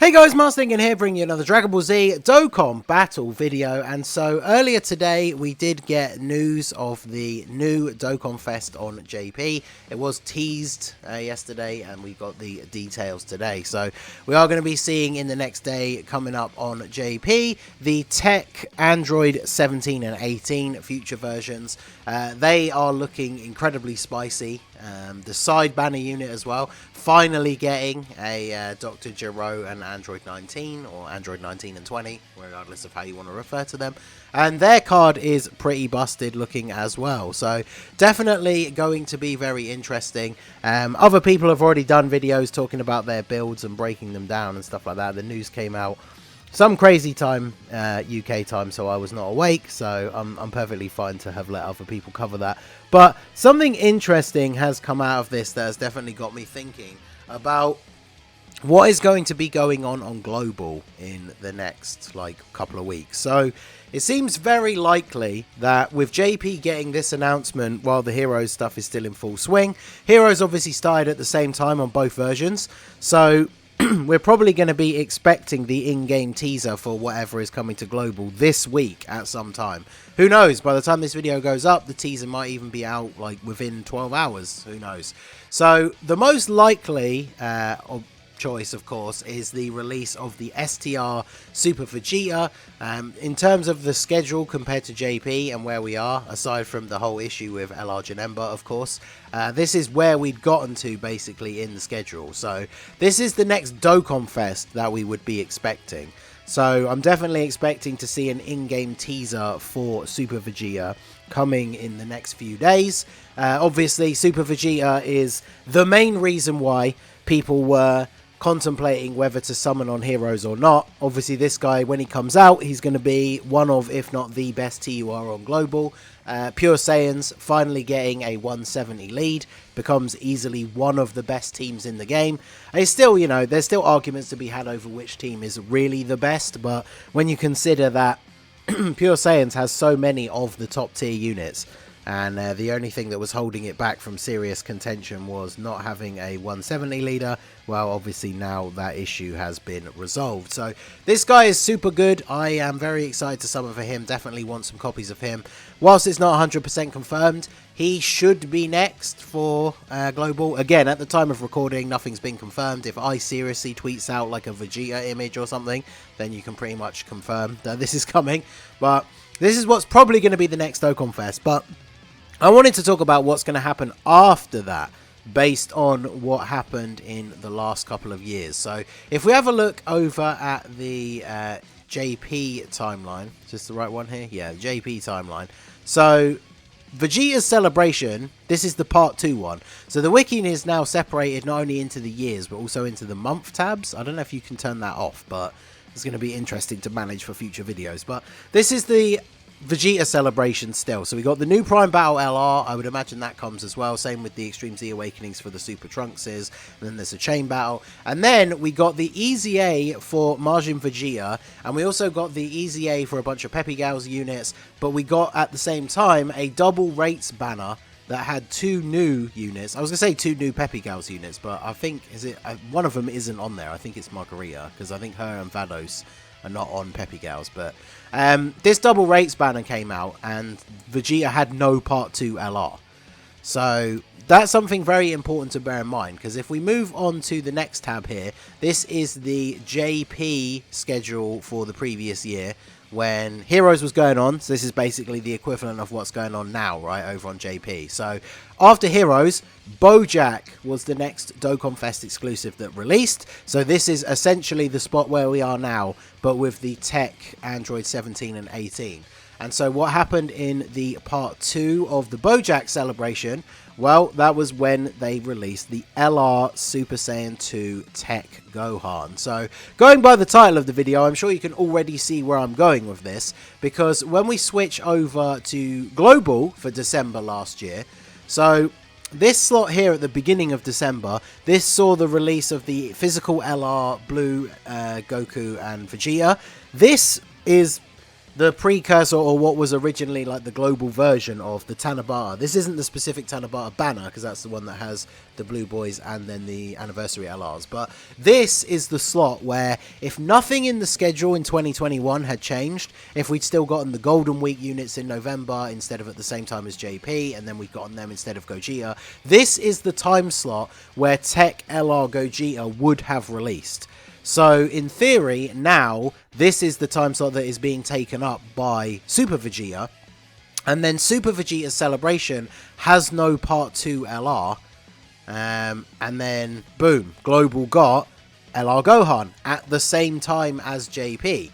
Hey guys, Marslingan here, bringing you another Dragon Ball Z Dokkan battle video. And so earlier today we did get news of the new Dokkan Fest on JP. It was teased yesterday and we got the details today. So we are going to be seeing in the next day coming up on JP the Tech Android 17 and 18 future versions. They are looking incredibly spicy. The side banner unit as well, finally getting a Dr. Gero and Android 19 or Android 19 and 20, regardless of how you want to refer to them. And their card is pretty busted looking as well. So definitely going to be very interesting. Other people have already done videos talking about their builds and breaking them down and stuff like that. The news came out some crazy time, UK time, so I was not awake, so I'm perfectly fine to have let other people cover that. But something interesting has come out of this that has definitely got me thinking about what is going to be going on Global in the next couple of weeks. So it seems very likely that with JP getting this announcement while the Heroes stuff is still in full swing, Heroes obviously started at the same time on both versions, so we're probably going to be expecting the in-game teaser for whatever is coming to Global this week at some time. Who knows? By the time this video goes up, the teaser might even be out within 12 hours. Who knows? So the most likely choice, of course, is the release of the STR Super Vegeta. In terms of the schedule compared to JP and where we are, aside from the whole issue with LR Janemba, of course, this is where we'd gotten to basically in the schedule. So this is the next Dokkan Fest that we would be expecting. So I'm definitely expecting to see an in-game teaser for Super Vegeta coming in the next few days. Obviously, Super Vegeta is the main reason why people were contemplating whether to summon on Heroes or not. Obviously, this guy, when he comes out, he's going to be one of, if not the best TUR on Global. Pure Saiyans finally getting a 170 lead, becomes easily one of the best teams in the game. And it's still, there's still arguments to be had over which team is really the best, but when you consider that Pure Saiyans has so many of the top tier units, and the only thing that was holding it back from serious contention was not having a 170 leader. Well, obviously now that issue has been resolved. So this guy is super good. I am very excited to summon for him. Definitely want some copies of him. Whilst it's not 100% confirmed, he should be next for Global. Again, at the time of recording, nothing's been confirmed. If I seriously tweets out like a Vegeta image or something, then you can pretty much confirm that this is coming. But this is what's probably going to be the next Dokkan Fest. But I wanted to talk about what's going to happen after that, based on what happened in the last couple of years. So if we have a look over at the JP timeline, is this the right one here? Yeah, JP timeline. So Vegeta's Celebration, this is the part 2 one. So the wiki is now separated not only into the years, but also into the month tabs. I don't know if you can turn that off, but it's going to be interesting to manage for future videos. But this is the Vegeta Celebration still. So we got the new Prime Battle LR. I would imagine that comes as well. Same with the Extreme Z Awakenings for the Super Trunkses. And then there's a Chain Battle. And then we got the Easy A for Majin Vegeta. And we also got the Easy A for a bunch of Peppy Gals units. But we got at the same time a double rates banner that had 2 new units. I was going to say 2 new Peppy Gals units, but I think one of them isn't on there. I think it's Margarita, because I think her and Vados are not on Peppy Gals. But this double rates banner came out and Vegeta had no part 2 LR. So that's something very important to bear in mind, because if we move on to the next tab here, this is the JP schedule for the previous year when Heroes was going on. So this is basically the equivalent of what's going on now, right, over on JP. So after Heroes, Bojack was the next Dokkan Fest exclusive that released. So this is essentially the spot where we are now, but with the Tech Android 17 and 18. And so what happened in the part 2 of the Bojack celebration? Well, that was when they released the LR Super Saiyan 2 Tech Gohan. So going by the title of the video, I'm sure you can already see where I'm going with this, because when we switch over to Global for December last year, so this slot here at the beginning of December, this saw the release of the physical LR Blue, Goku and Vegeta. This is the precursor, or what was originally like the global version of the Tanabata. This isn't the specific Tanabata banner, because that's the one that has the Blue Boys and then the Anniversary LRs. But this is the slot where, if nothing in the schedule in 2021 had changed, if we'd still gotten the Golden Week units in November instead of at the same time as JP, and then we'd gotten them instead of Gogeta, this is the time slot where Tech LR Gogeta would have released. So, in theory, now, this is the time slot that is being taken up by Super Vegeta. And then Super Vegeta's Celebration has no Part 2 LR. And then, boom, Global got LR Gohan at the same time as JP.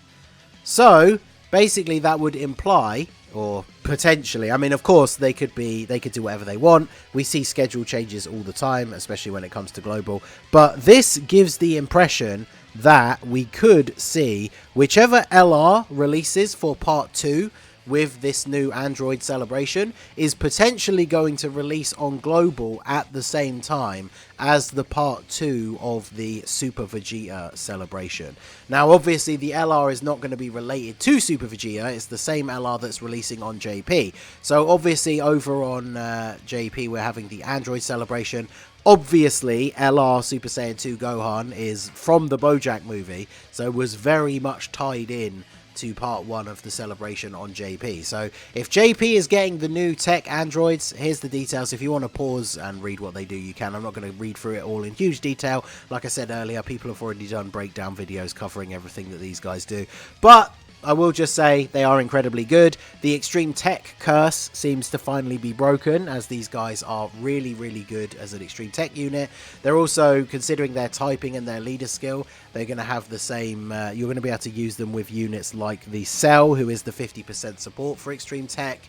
So, basically, that would imply, or potentially, I mean, of course, they could do whatever they want. We see schedule changes all the time, especially when it comes to Global. But this gives the impression that we could see whichever LR releases for Part 2 with this new Android Celebration is potentially going to release on Global at the same time as the Part 2 of the Super Vegeta Celebration. Now, obviously, the LR is not going to be related to Super Vegeta. It's the same LR that's releasing on JP. So, obviously, over on JP, we're having the Android Celebration. Obviously, LR Super Saiyan 2 Gohan is from the BoJack movie, so was very much tied in to part 1 of the celebration on JP. So if JP is getting the new tech androids, here's the details. If you want to pause and read what they do, you can. I'm not going to read through it all in huge detail. Like I said earlier, people have already done breakdown videos covering everything that these guys do. But I will just say they are incredibly good. The Extreme Tech curse seems to finally be broken, as these guys are really, really good as an Extreme Tech unit. They're also, considering their typing and their leader skill, they're going to have the same, you're going to be able to use them with units like the Cell, who is the 50% support for Extreme Tech.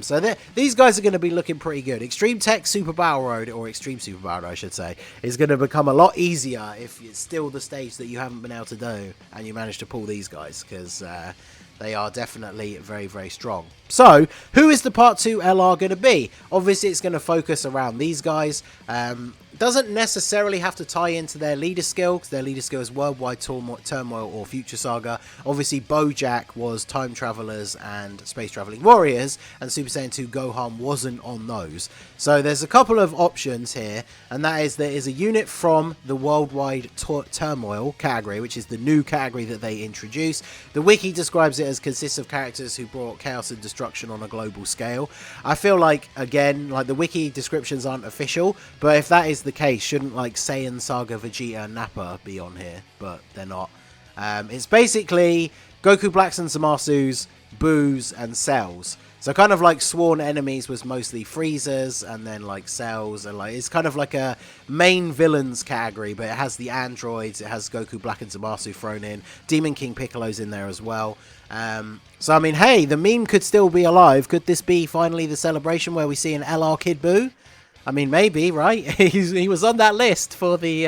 So these guys are going to be looking pretty good. Extreme Tech Super Battle Road, or Extreme Super Battle Road, I should say, is going to become a lot easier if it's still the stage that you haven't been able to do and you manage to pull these guys, because they are definitely very, very strong. So, who is the Part 2 LR going to be? Obviously, it's going to focus around these guys. Doesn't necessarily have to tie into their leader skill, because their leader skill is Worldwide Turmoil or Future Saga. Obviously, BoJack was Time Travelers and Space Traveling Warriors, and Super Saiyan 2 Gohan wasn't on those. So there's a couple of options here, and that is there is a unit from the Worldwide Turmoil category, which is the new category that they introduced. The wiki describes it as consists of characters who brought chaos and destruction on a global scale. I feel like, again, like the wiki descriptions aren't official, but if that is the case, shouldn't like Saiyan Saga, Vegeta, and Nappa be on here? But they're not. It's basically Goku Blacks and Zamasus, Boos, and Cells. So kind of like Sworn Enemies was mostly Freezers, and then like Cells, and like it's kind of like a main villains category, but it has the androids, it has Goku Black and Zamasu thrown in, Demon King Piccolo's in there as well. So I mean, hey, the meme could still be alive. Could this be finally the celebration where we see an LR Kid Buu? I mean, maybe, right? He was on that list for the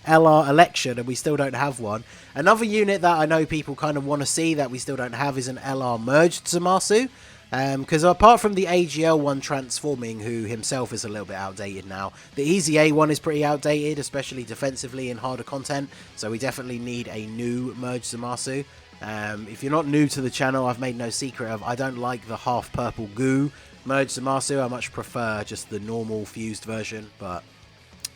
LR election, and we still don't have one. Another unit that I know people kind of want to see that we still don't have is an LR merged Zamasu. Because apart from the AGL one transforming, who himself is a little bit outdated now, the Easy A one is pretty outdated, especially defensively in harder content. So we definitely need a new merged Zamasu. If you're not new to the channel, I've made no secret of I don't like the half purple goo merged Zamasu. I much prefer just the normal fused version, but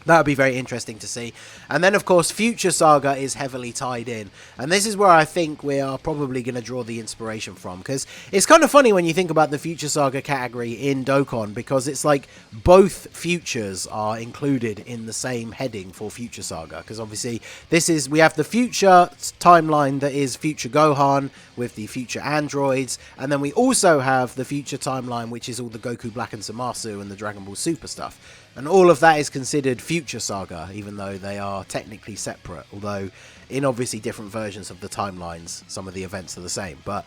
that would be very interesting to see. And then, of course, Future Saga is heavily tied in. And this is where I think we are probably going to draw the inspiration from. Because it's kind of funny when you think about the Future Saga category in Dokkan. Because it's like both futures are included in the same heading for Future Saga. Because obviously, we have the future timeline that is Future Gohan with the future androids. And then we also have the future timeline, which is all the Goku Black and Zamasu and the Dragon Ball Super stuff. And all of that is considered Future Saga, even though they are technically separate. Although, in obviously different versions of the timelines, some of the events are the same. But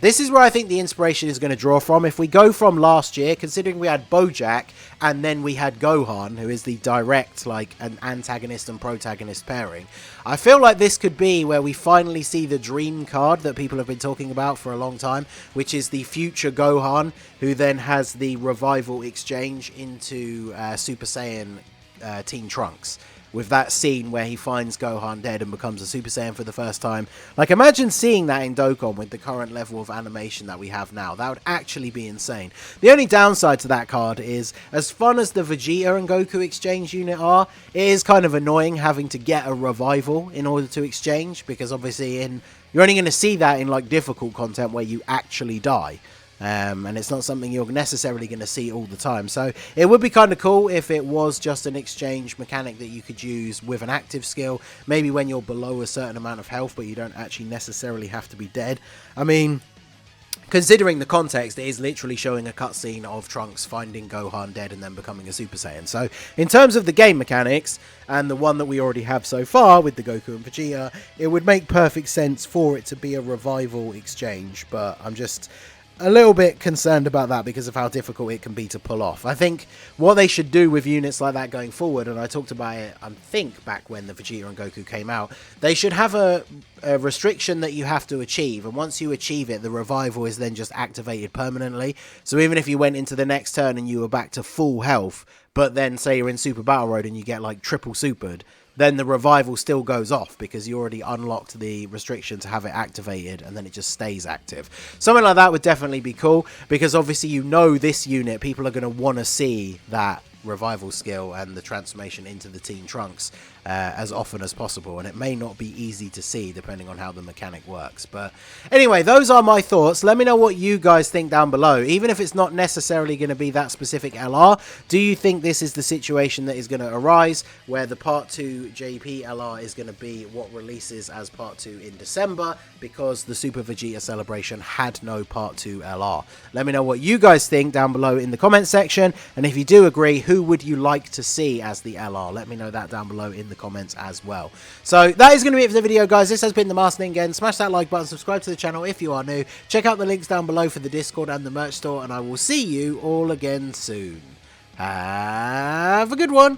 this is where I think the inspiration is going to draw from. If we go from last year, considering we had BoJack, and then we had Gohan, who is the direct, like, an antagonist and protagonist pairing, I feel like this could be where we finally see the dream card that people have been talking about for a long time, which is the future Gohan, who then has the revival exchange into Super Saiyan Teen Trunks, with that scene where he finds Gohan dead and becomes a Super Saiyan for the first time. Like, imagine seeing that in Dokkan with the current level of animation that we have now. That would actually be insane. The only downside to that card is, as fun as the Vegeta and Goku exchange unit are, it is kind of annoying having to get a revival in order to exchange, because obviously you're only going to see that in like difficult content where you actually die. And it's not something you're necessarily going to see all the time. So it would be kind of cool if it was just an exchange mechanic that you could use with an active skill, maybe when you're below a certain amount of health, but you don't actually necessarily have to be dead. I mean, considering the context, it is literally showing a cutscene of Trunks finding Gohan dead and then becoming a Super Saiyan. So in terms of the game mechanics, and the one that we already have so far with the Goku and Vegeta, it would make perfect sense for it to be a revival exchange, but I'm just a little bit concerned about that because of how difficult it can be to pull off. I think what they should do with units like that going forward, and I talked about it, I think, back when the Vegeta and Goku came out, they should have a restriction that you have to achieve, and once you achieve it, the revival is then just activated permanently. So even if you went into the next turn and you were back to full health, but then say you're in Super Battle Road and you get like triple supered, then the revival still goes off because you already unlocked the restriction to have it activated, and then it just stays active. Something like that would definitely be cool, because obviously you know this unit, people are going to want to see that revival skill and the transformation into the Teen Trunks as often as possible, and it may not be easy to see depending on how the mechanic works. But anyway, those are my thoughts. Let me know what you guys think down below. Even if it's not necessarily going to be that specific LR, do you think this is the situation that is going to arise, where the Part 2 JP LR is going to be what releases as Part 2 in December, because the Super Vegeta celebration had no Part 2 LR? Let me know what you guys think down below in the comment section, and if you do agree, who would you like to see as the LR? Let me know that down below in the comments as well. So that is going to be it for the video, guys. This has been the Master Ningen. Smash that like button, subscribe to the channel if you are new, check out the links down below for the Discord and the merch store, and I will see you all again soon. Have a good one.